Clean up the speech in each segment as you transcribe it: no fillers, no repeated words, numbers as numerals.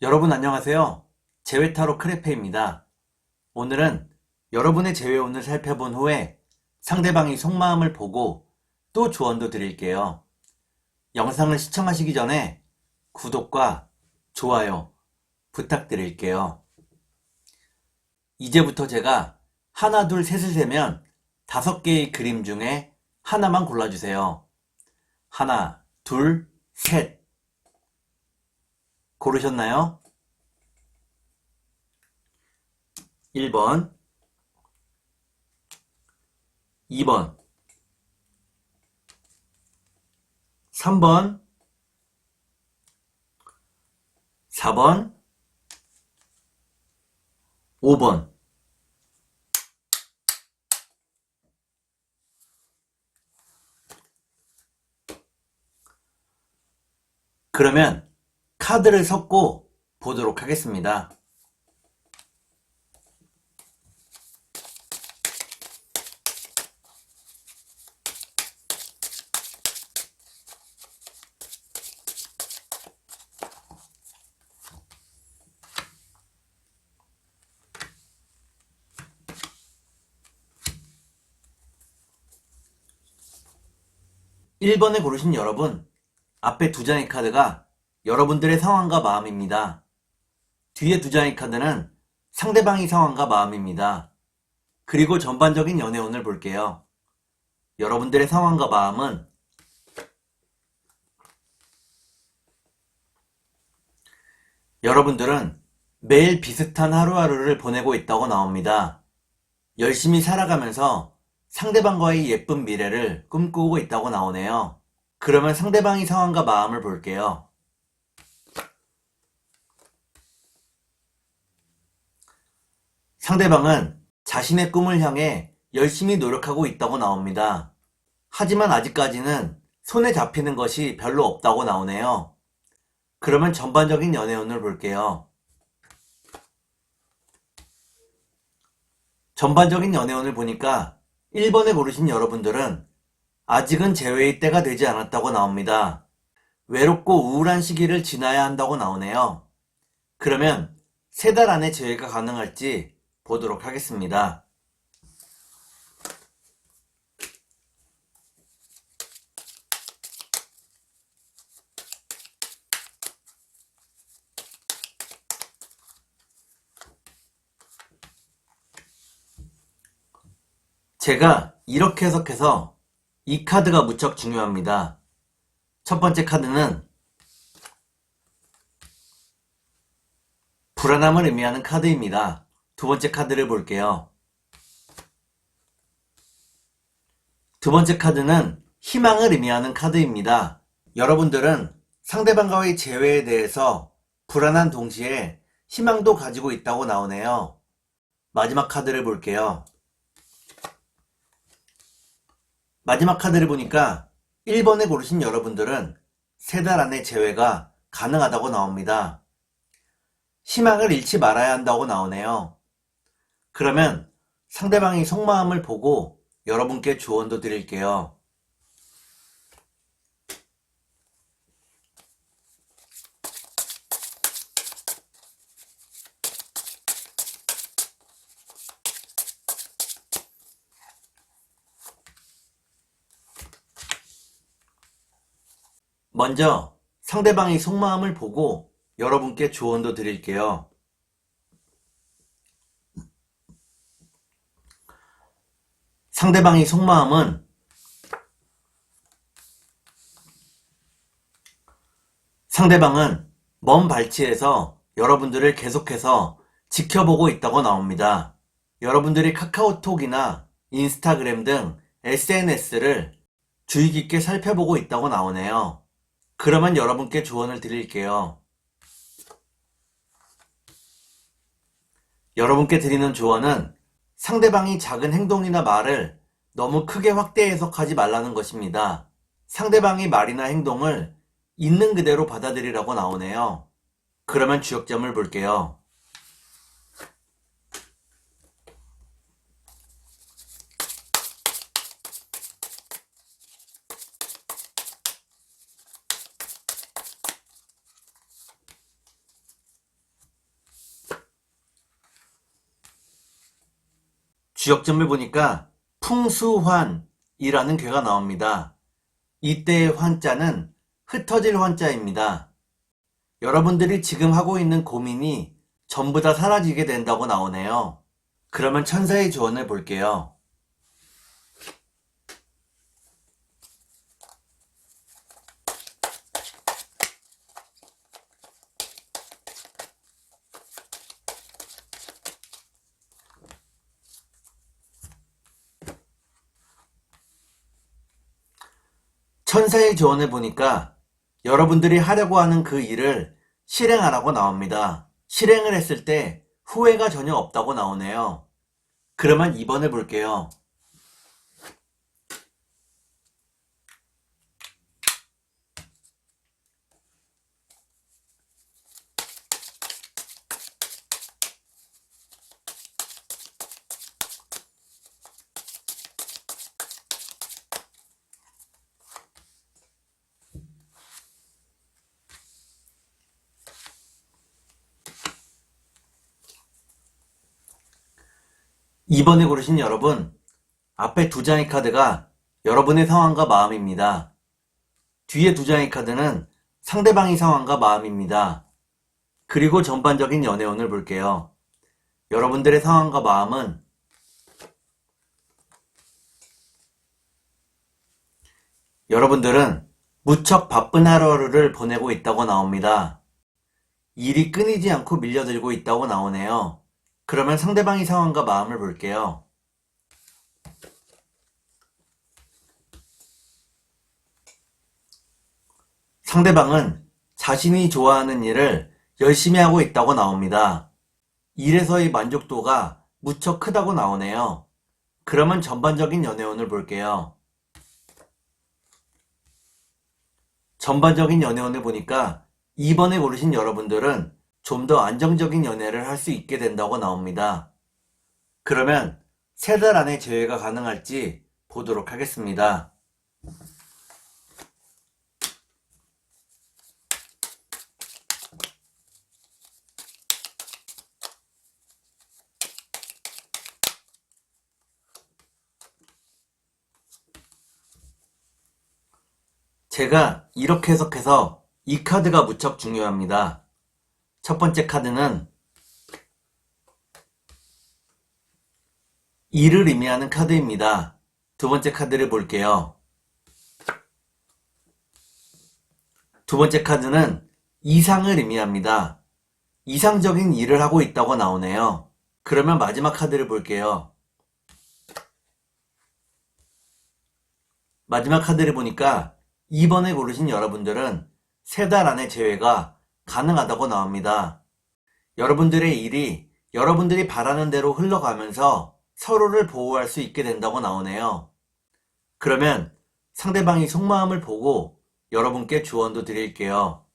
여러분 안녕하세요. 재회타로 크레페입니다. 오늘은 여러분의 재회운을 살펴본 후에 상대방이 속마음을 보고 또 조언도 드릴게요. 영상을 시청하시기 전에 구독과 좋아요 부탁드릴게요. 이제부터 제가 하나, 둘, 셋을 세면 5개의 그림 중에 하나만 골라주세요. 하나, 둘, 셋. 고르셨나요? 1번, 2번, 3번, 4번, 5번. 그러면 카드를 섞고 보도록 하겠습니다. 1번에 고르신 여러분, 앞에 2장의 카드가 여러분들의 상황과 마음입니다. 뒤에 2장의 카드는 상대방의 상황과 마음입니다. 그리고 전반적인 연애운을 볼게요. 여러분들의 상황과 마음은 여러분들은 매일 비슷한 하루하루를 보내고 있다고 나옵니다. 열심히 살아가면서 상대방과의 예쁜 미래를 꿈꾸고 있다고 나오네요. 그러면 상대방의 상황과 마음을 볼게요. 상대방은 자신의 꿈을 향해 열심히 노력하고 있다고 나옵니다. 하지만 아직까지는 손에 잡히는 것이 별로 없다고 나오네요. 그러면 전반적인 연애운을 볼게요. 전반적인 연애운을 보니까 1번에 고르신 여러분들은 아직은 재회의 때가 되지 않았다고 나옵니다. 외롭고 우울한 시기를 지나야 한다고 나오네요. 그러면 3달 안에 재회가 가능할지 보도록 하겠습니다. 제가 이렇게 해석해서 이 카드가 무척 중요합니다. 첫 번째 카드는 불안함을 의미하는 카드입니다. 두 번째 카드를 볼게요. 두 번째 카드는 희망을 의미하는 카드입니다. 여러분들은 상대방과의 재회에 대해서 불안한 동시에 희망도 가지고 있다고 나오네요. 마지막 카드를 볼게요. 마지막 카드를 보니까 1번에 고르신 여러분들은 3달 안에 재회가 가능하다고 나옵니다. 희망을 잃지 말아야 한다고 나오네요. 그러면 상대방의 속마음을 보고 여러분께 조언도 드릴게요. 먼저 상대방의 속마음을 보고 여러분께 조언도 드릴게요. 상대방의 속마음은 상대방은 먼 발치에서 여러분들을 계속해서 지켜보고 있다고 나옵니다. 여러분들이 카카오톡이나 인스타그램 등 SNS를 주의 깊게 살펴보고 있다고 나오네요. 그러면 여러분께 조언을 드릴게요. 여러분께 드리는 조언은 상대방이 작은 행동이나 말을 너무 크게 확대 해석하지 말라는 것입니다. 상대방의 말이나 행동을 있는 그대로 받아들이라고 나오네요. 그러면 주역점을 볼게요. 주역점을 보니까 풍수환이라는 괴가 나옵니다. 이때의 환자는 흩어질 환자입니다. 여러분들이 지금 하고 있는 고민이 전부 다 사라지게 된다고 나오네요. 그러면 천사의 조언을 볼게요. 천사의 조언을 보니까 여러분들이 하려고 하는 그 일을 실행하라고 나옵니다. 실행을 했을 때 후회가 전혀 없다고 나오네요. 그러면 2번을 볼게요. 이번에 고르신 여러분, 앞에 2장의 카드가 여러분의 상황과 마음입니다. 뒤에 2장의 카드는 상대방의 상황과 마음입니다. 그리고 전반적인 연애운을 볼게요. 여러분들의 상황과 마음은 여러분들은 무척 바쁜 하루를 보내고 있다고 나옵니다. 일이 끊이지 않고 밀려들고 있다고 나오네요. 그러면 상대방의 상황과 마음을 볼게요. 상대방은 자신이 좋아하는 일을 열심히 하고 있다고 나옵니다. 일에서의 만족도가 무척 크다고 나오네요. 그러면 전반적인 연애운을 볼게요. 전반적인 연애운을 보니까 2번에 고르신 여러분들은 좀 더 안정적인 연애를 할 수 있게 된다고 나옵니다. 그러면 3달 안에 재회가 가능할지 보도록 하겠습니다. 제가 이렇게 해석해서 이 카드가 무척 중요합니다. 첫 번째 카드는 일을 의미하는 카드입니다. 두 번째 카드를 볼게요. 두 번째 카드는 이상을 의미합니다. 이상적인 일을 하고 있다고 나오네요. 그러면 마지막 카드를 볼게요. 마지막 카드를 보니까 2번에 고르신 여러분들은 3달 안에 재회가 가능하다고 나옵니다. 여러분들의 일이 여러분들이 바라는 대로 흘러가면서 서로를 보호할 수 있게 된다고 나오네요. 그러면 상대방이 속마음을 보고 여러분께 조언도 드릴게요.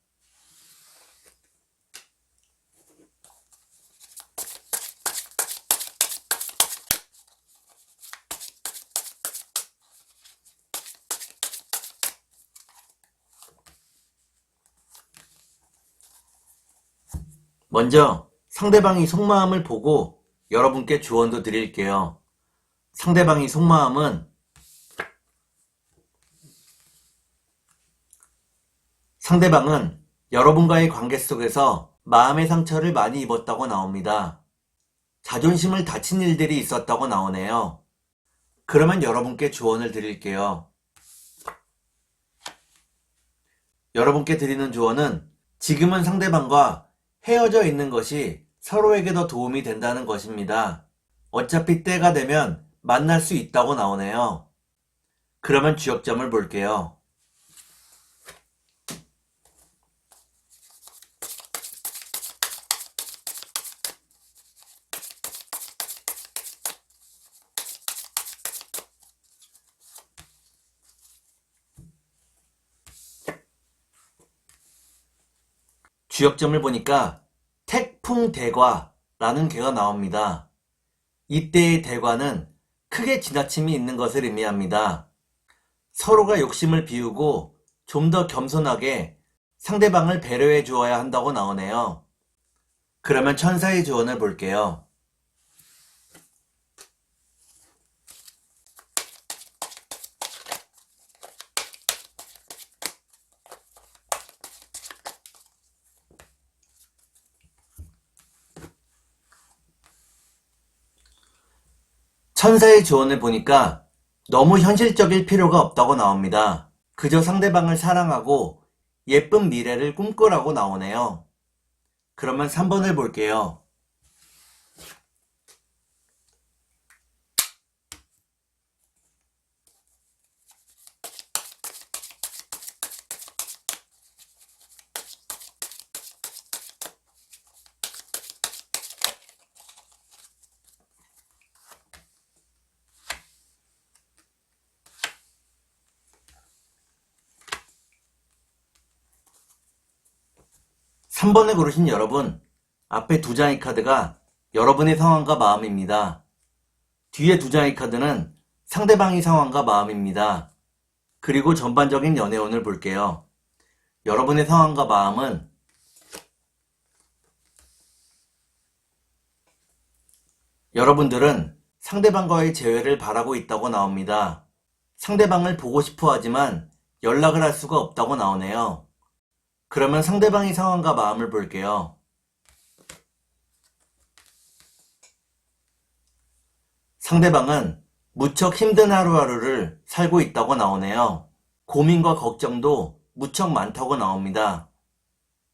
먼저 상대방이 속마음을 보고 여러분께 조언도 드릴게요. 상대방이 속마음은 상대방은 여러분과의 관계 속에서 마음의 상처를 많이 입었다고 나옵니다. 자존심을 다친 일들이 있었다고 나오네요. 그러면 여러분께 조언을 드릴게요. 여러분께 드리는 조언은 지금은 상대방과 헤어져 있는 것이 서로에게 더 도움이 된다는 것입니다. 어차피 때가 되면 만날 수 있다고 나오네요. 그러면 주역점을 볼게요. 주역점을 보니까 태풍대과라는 괴가 나옵니다. 이때의 대과는 크게 지나침이 있는 것을 의미합니다. 서로가 욕심을 비우고 좀 더 겸손하게 상대방을 배려해 주어야 한다고 나오네요. 그러면 천사의 조언을 볼게요. 천사의 조언을 보니까 너무 현실적일 필요가 없다고 나옵니다. 그저 상대방을 사랑하고 예쁜 미래를 꿈꾸라고 나오네요. 그러면 3번을 볼게요. 3번을 고르신 여러분, 앞에 두 장의 카드가 여러분의 상황과 마음입니다. 뒤에 두 장의 카드는 상대방의 상황과 마음입니다. 그리고 전반적인 연애운을 볼게요. 여러분의 상황과 마음은 여러분들은 상대방과의 재회를 바라고 있다고 나옵니다. 상대방을 보고 싶어 하지만 연락을 할 수가 없다고 나오네요. 그러면 상대방의 상황과 마음을 볼게요. 상대방은 무척 힘든 하루하루를 살고 있다고 나오네요. 고민과 걱정도 무척 많다고 나옵니다.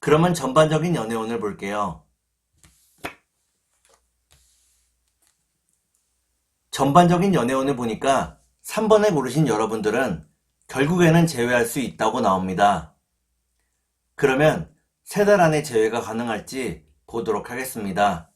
그러면 전반적인 연애운을 볼게요. 전반적인 연애운을 보니까 3번을 고르신 여러분들은 결국에는 재회할 수 있다고 나옵니다. 그러면 3달 안에 재회가 가능할지 보도록 하겠습니다.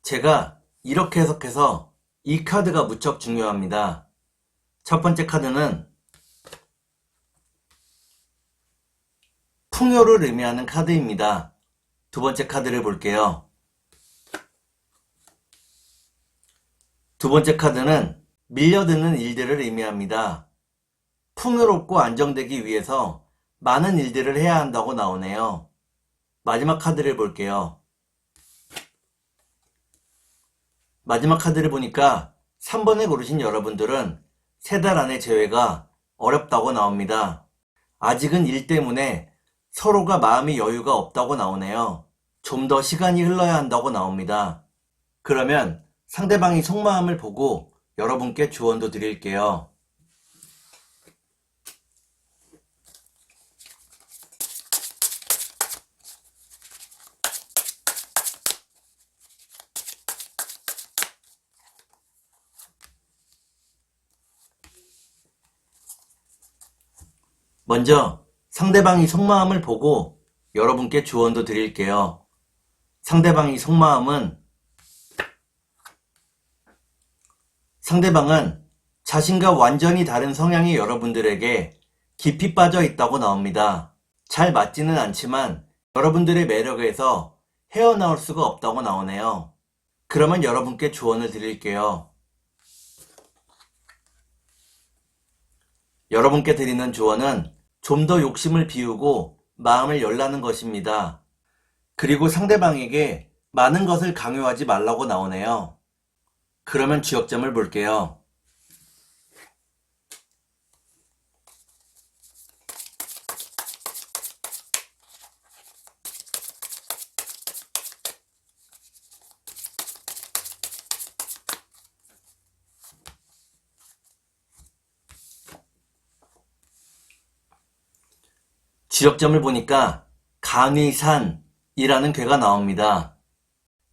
제가 이렇게 해석해서 이 카드가 무척 중요합니다. 첫 번째 카드는 풍요를 의미하는 카드입니다. 두 번째 카드를 볼게요. 두 번째 카드는 밀려드는 일들을 의미합니다. 풍요롭고 안정되기 위해서 많은 일들을 해야 한다고 나오네요. 마지막 카드를 볼게요. 마지막 카드를 보니까 3번을 고르신 여러분들은 3달 안에 재회가 어렵다고 나옵니다. 아직은 일 때문에 서로가 마음의 여유가 없다고 나오네요. 좀 더 시간이 흘러야 한다고 나옵니다. 그러면 상대방의 속마음을 보고 여러분께 조언도 드릴게요. 먼저 상대방의 속마음을 보고 여러분께 조언도 드릴게요. 상대방의 속마음은 상대방은 자신과 완전히 다른 성향의 여러분들에게 깊이 빠져 있다고 나옵니다. 잘 맞지는 않지만 여러분들의 매력에서 헤어나올 수가 없다고 나오네요. 그러면 여러분께 조언을 드릴게요. 여러분께 드리는 조언은 좀 더 욕심을 비우고 마음을 열라는 것입니다. 그리고 상대방에게 많은 것을 강요하지 말라고 나오네요. 그러면 지역점을 볼게요. 지역점을 보니까 간의산이라는 괴가 나옵니다.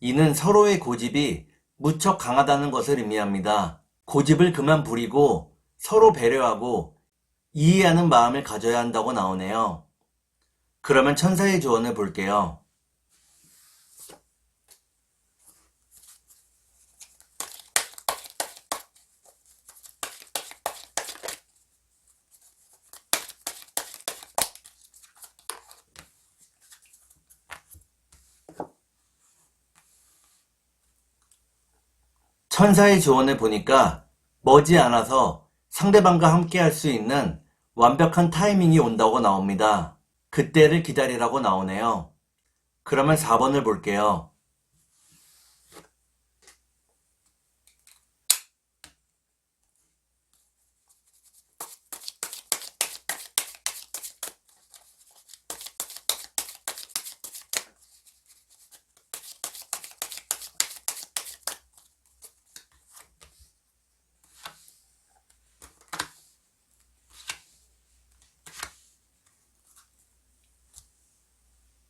이는 서로의 고집이 무척 강하다는 것을 의미합니다. 고집을 그만 부리고 서로 배려하고 이해하는 마음을 가져야 한다고 나오네요. 그러면 천사의 조언을 볼게요. 천사의 조언을 보니까 머지않아서 상대방과 함께 할 수 있는 완벽한 타이밍이 온다고 나옵니다. 그때를 기다리라고 나오네요. 그러면 4번을 볼게요.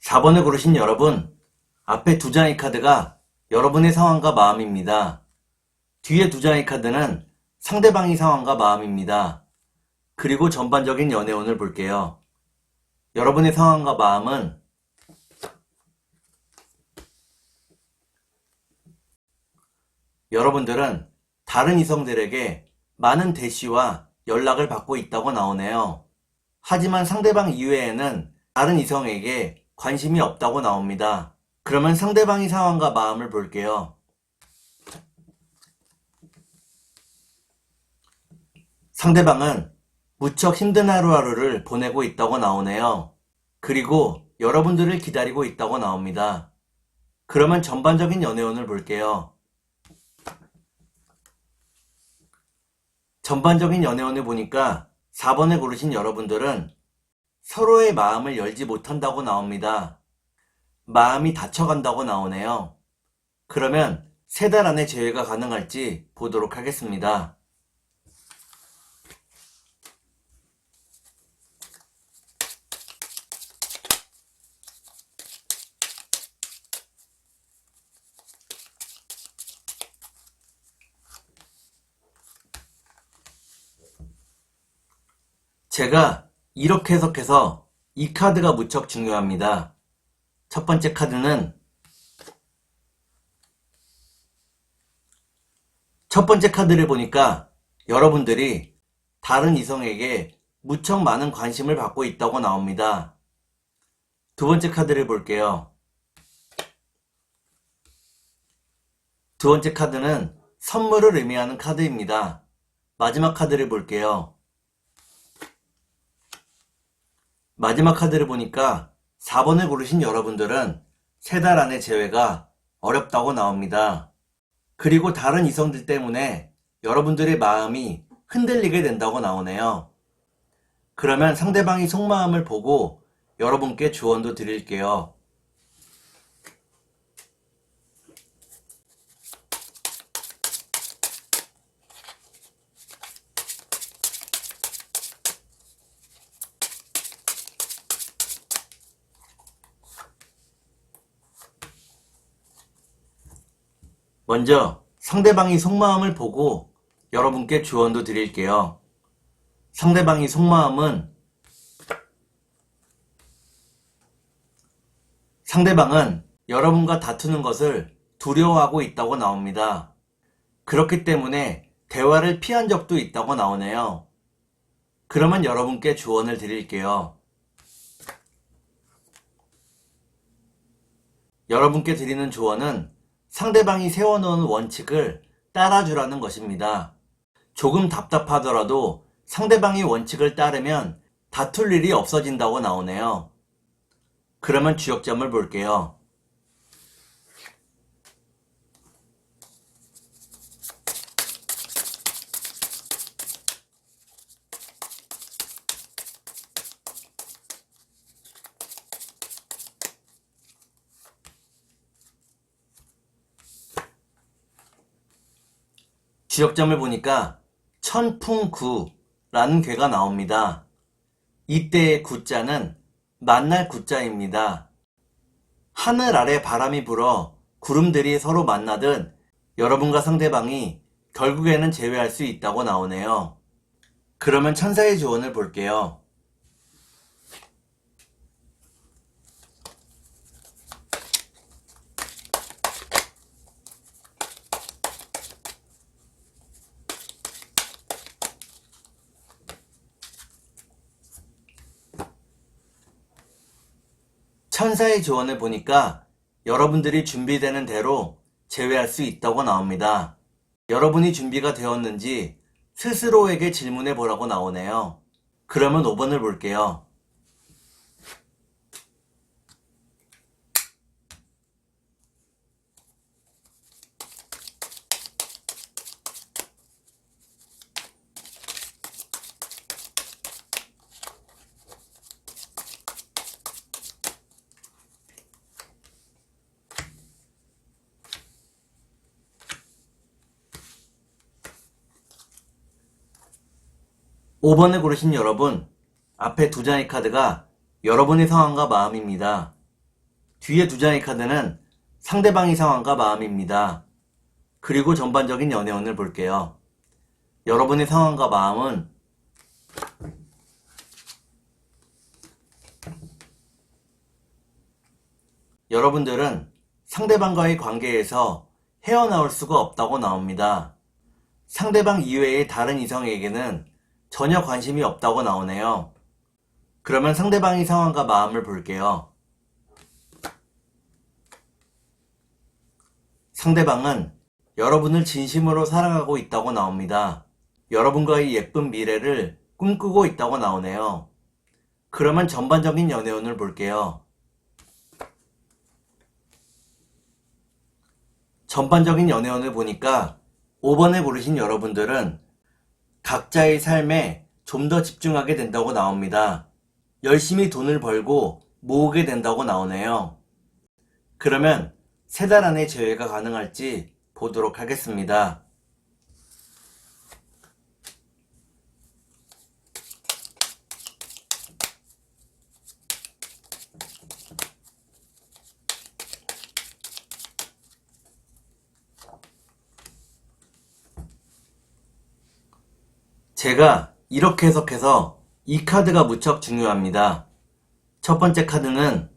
4번을 고르신 여러분, 앞에 두 장의 카드가 여러분의 상황과 마음입니다. 뒤에 두 장의 카드는 상대방의 상황과 마음입니다. 그리고 전반적인 연애운을 볼게요. 여러분의 상황과 마음은 여러분들은 다른 이성들에게 많은 대시와 연락을 받고 있다고 나오네요. 하지만 상대방 이외에는 다른 이성에게 관심이 없다고 나옵니다. 그러면 상대방의 상황과 마음을 볼게요. 상대방은 무척 힘든 하루하루를 보내고 있다고 나오네요. 그리고 여러분들을 기다리고 있다고 나옵니다. 그러면 전반적인 연애운을 볼게요. 전반적인 연애운을 보니까 4번을 고르신 여러분들은 서로의 마음을 열지 못한다고 나옵니다. 마음이 닫혀간다고 나오네요. 그러면 3달 안에 재회가 가능할지 보도록 하겠습니다. 제가 이렇게 해석해서 이 카드가 무척 중요합니다. 첫 번째 카드는 첫 번째 카드를 보니까 여러분들이 다른 이성에게 무척 많은 관심을 받고 있다고 나옵니다. 두 번째 카드를 볼게요. 두 번째 카드는 선물을 의미하는 카드입니다. 마지막 카드를 볼게요. 마지막 카드를 보니까 4번을 고르신 여러분들은 3달 안에 재회가 어렵다고 나옵니다. 그리고 다른 이성들 때문에 여러분들의 마음이 흔들리게 된다고 나오네요. 그러면 상대방의 속마음을 보고 여러분께 조언도 드릴게요. 먼저 상대방의 속마음을 보고 여러분께 조언도 드릴게요. 상대방의 속마음은 상대방은 여러분과 다투는 것을 두려워하고 있다고 나옵니다. 그렇기 때문에 대화를 피한 적도 있다고 나오네요. 그러면 여러분께 조언을 드릴게요. 여러분께 드리는 조언은 상대방이 세워놓은 원칙을 따라주라는 것입니다. 조금 답답하더라도 상대방의 원칙을 따르면 다툴 일이 없어진다고 나오네요. 그러면 주역점을 볼게요. 주역점을 보니까 천풍구라는 괴가 나옵니다. 이때의 구자는 만날 구자입니다. 하늘 아래 바람이 불어 구름들이 서로 만나듯 여러분과 상대방이 결국에는 재회할 수 있다고 나오네요. 그러면 천사의 조언을 볼게요. 천사의 조언을 보니까 여러분들이 준비되는 대로 재회할 수 있다고 나옵니다. 여러분이 준비가 되었는지 스스로에게 질문해 보라고 나오네요. 그러면 5번을 볼게요. 5번을 고르신 여러분, 앞에 두 장의 카드가 여러분의 상황과 마음입니다. 뒤에 두 장의 카드는 상대방의 상황과 마음입니다. 그리고 전반적인 연애운을 볼게요. 여러분의 상황과 마음은 여러분들은 상대방과의 관계에서 헤어나올 수가 없다고 나옵니다. 상대방 이외의 다른 이성에게는 전혀 관심이 없다고 나오네요. 그러면 상대방의 상황과 마음을 볼게요. 상대방은 여러분을 진심으로 사랑하고 있다고 나옵니다. 여러분과의 예쁜 미래를 꿈꾸고 있다고 나오네요. 그러면 전반적인 연애운을 볼게요. 전반적인 연애운을 보니까 5번에 고르신 여러분들은 각자의 삶에 좀 더 집중하게 된다고 나옵니다. 열심히 돈을 벌고 모으게 된다고 나오네요. 그러면 3달 안에 재회가 가능할지 보도록 하겠습니다. 제가 이렇게 해석해서 이 카드가 무척 중요합니다. 첫 번째 카드는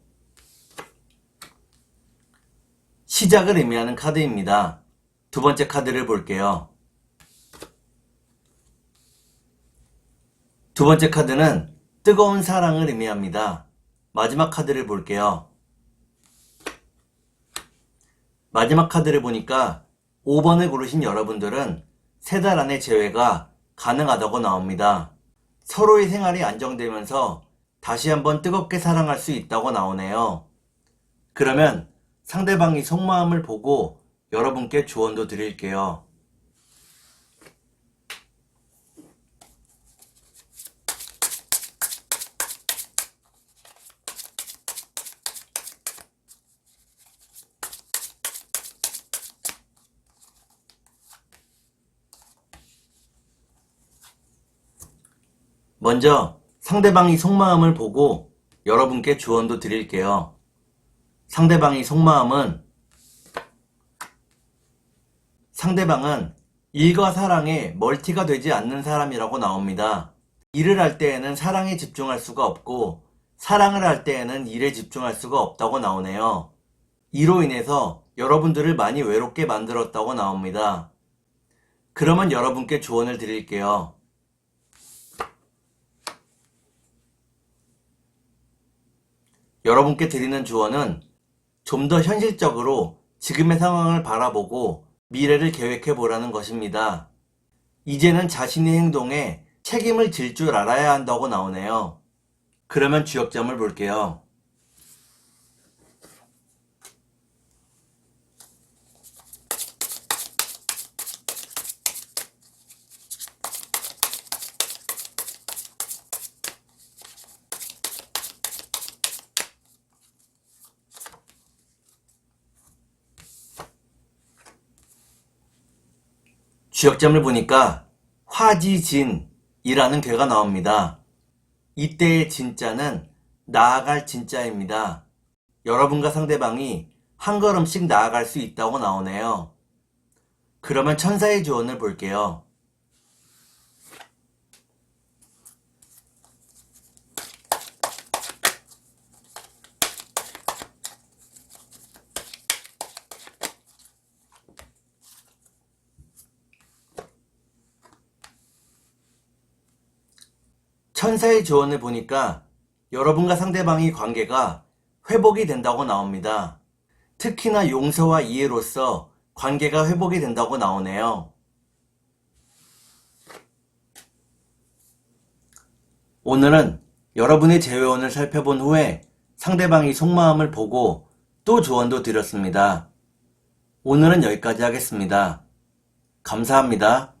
시작을 의미하는 카드입니다. 두 번째 카드를 볼게요. 두 번째 카드는 뜨거운 사랑을 의미합니다. 마지막 카드를 볼게요. 마지막 카드를 보니까 5번을 고르신 여러분들은 3달 안에 재회가 가능하다고 나옵니다. 서로의 생활이 안정되면서 다시 한번 뜨겁게 사랑할 수 있다고 나오네요. 그러면 상대방이 속마음을 보고 여러분께 조언도 드릴게요. 먼저 상대방이 속마음을 보고 여러분께 조언도 드릴게요. 상대방의 속마음은 상대방은 일과 사랑에 멀티가 되지 않는 사람이라고 나옵니다. 일을 할 때에는 사랑에 집중할 수가 없고 사랑을 할 때에는 일에 집중할 수가 없다고 나오네요. 이로 인해서 여러분들을 많이 외롭게 만들었다고 나옵니다. 그러면 여러분께 조언을 드릴게요. 여러분께 드리는 조언은 좀 더 현실적으로 지금의 상황을 바라보고 미래를 계획해 보라는 것입니다. 이제는 자신의 행동에 책임을 질 줄 알아야 한다고 나오네요. 그러면 주역점을 볼게요. 주역점을 보니까 화지진이라는 괴가 나옵니다. 이때의 진자는 나아갈 진자입니다. 여러분과 상대방이 한 걸음씩 나아갈 수 있다고 나오네요. 그러면 천사의 조언을 볼게요. 천사의 조언을 보니까 여러분과 상대방의 관계가 회복이 된다고 나옵니다. 특히나 용서와 이해로써 관계가 회복이 된다고 나오네요. 오늘은 여러분의 재회원을 살펴본 후에 상대방의 속마음을 보고 또 조언도 드렸습니다. 오늘은 여기까지 하겠습니다. 감사합니다.